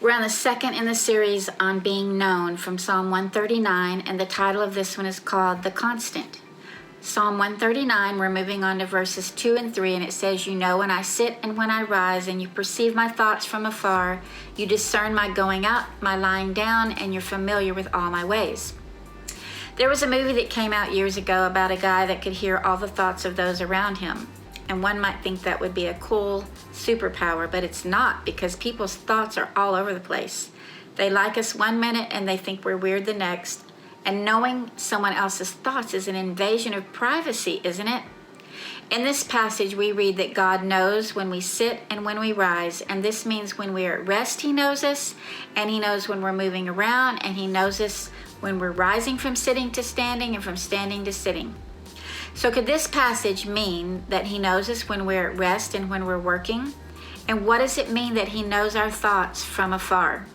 We're on the second in the series on being known from Psalm 139, and the title of this one is called The Constant. Psalm 139, we're moving on to verses 2 and 3, and it says, "You know when I sit and when I rise, and you perceive my thoughts from afar. You discern my going out, my lying down, and you're familiar with all my ways." There was a movie that came out years ago about a guy that could hear all the thoughts of those around him. And one might think that would be a cool superpower, but it's not, because people's thoughts are all over the place. They like us one minute and they think we're weird the next. And knowing someone else's thoughts is an invasion of privacy, isn't it? In this passage, we read that God knows when we sit and when we rise, and this means when we're at rest, He knows us, and He knows when we're moving around, and He knows us when we're rising from sitting to standing and from standing to sitting. So could this passage mean that He knows us when we're at rest and when we're working? And what does it mean that He knows our thoughts from afar?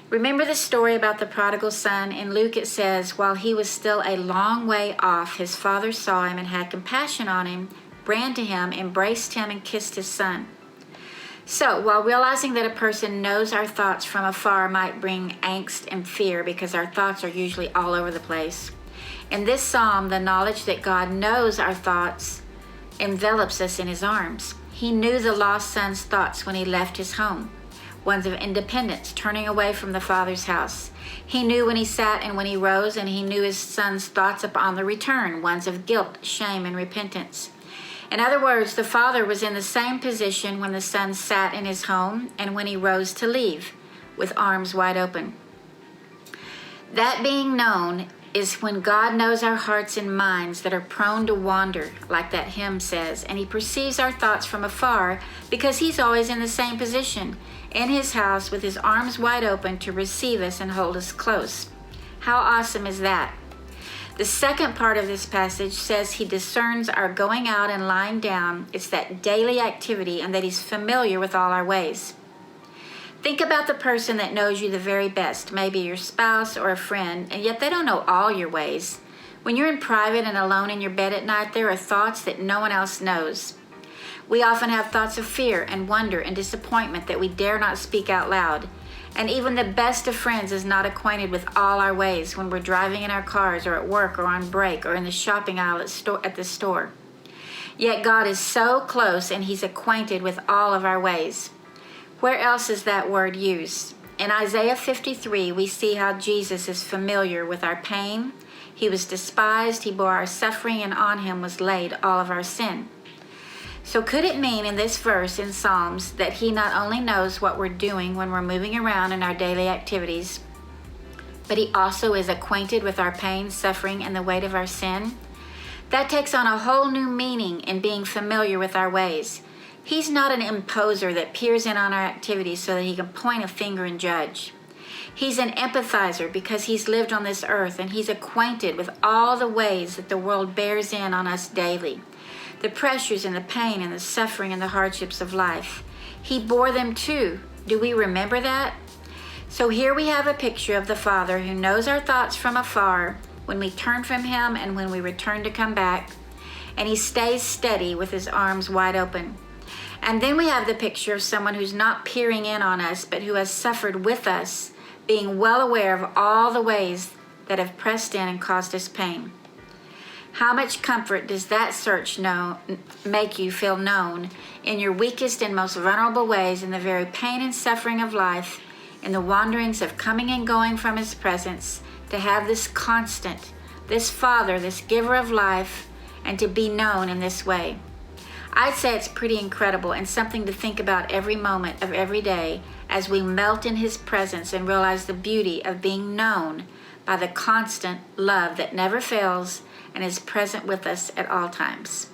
Remember the story about the prodigal son? In Luke it says, while he was still a long way off, his father saw him and had compassion on him, ran to him, embraced him, and kissed his son. So while realizing that a person knows our thoughts from afar might bring angst and fear, because our thoughts are usually all over the place, in this psalm, the knowledge that God knows our thoughts envelops us in His arms. He knew the lost son's thoughts when he left his home, ones of independence, turning away from the Father's house. He knew when he sat and when he rose, and He knew his son's thoughts upon the return, ones of guilt, shame, and repentance. In other words, the Father was in the same position when the son sat in his home and when he rose to leave, with arms wide open. That being known is when God knows our hearts and minds that are prone to wander, like that hymn says, and He perceives our thoughts from afar because He's always in the same position, in His house with His arms wide open to receive us and hold us close. How awesome is that? The second part of this passage says He discerns our going out and lying down. It's that daily activity, and that He's familiar with all our ways. Think about the person that knows you the very best, maybe your spouse or a friend, and yet they don't know all your ways. When you're in private and alone in your bed at night, there are thoughts that no one else knows. We often have thoughts of fear and wonder and disappointment that we dare not speak out loud. And even the best of friends is not acquainted with all our ways when we're driving in our cars or at work or on break or in the shopping aisle at the store. Yet God is so close, and He's acquainted with all of our ways. Where else is that word used? In Isaiah 53, we see how Jesus is familiar with our pain. He was despised, He bore our suffering, and on Him was laid all of our sin. So could it mean in this verse in Psalms that He not only knows what we're doing when we're moving around in our daily activities, but He also is acquainted with our pain, suffering, and the weight of our sin? That takes on a whole new meaning in being familiar with our ways. He's not an imposer that peers in on our activities so that He can point a finger and judge. He's an empathizer because He's lived on this earth, and He's acquainted with all the ways that the world bears in on us daily. The pressures and the pain and the suffering and the hardships of life. He bore them too. Do we remember that? So here we have a picture of the Father who knows our thoughts from afar when we turn from Him and when we return to come back. And He stays steady with His arms wide open. And then we have the picture of someone who's not peering in on us, but who has suffered with us, being well aware of all the ways that have pressed in and caused us pain. How much comfort does that search make you feel known in your weakest and most vulnerable ways, in the very pain and suffering of life, in the wanderings of coming and going from His presence, to have this constant, this Father, this giver of life, and to be known in this way? I'd say it's pretty incredible, and something to think about every moment of every day as we melt in His presence and realize the beauty of being known by the constant love that never fails and is present with us at all times.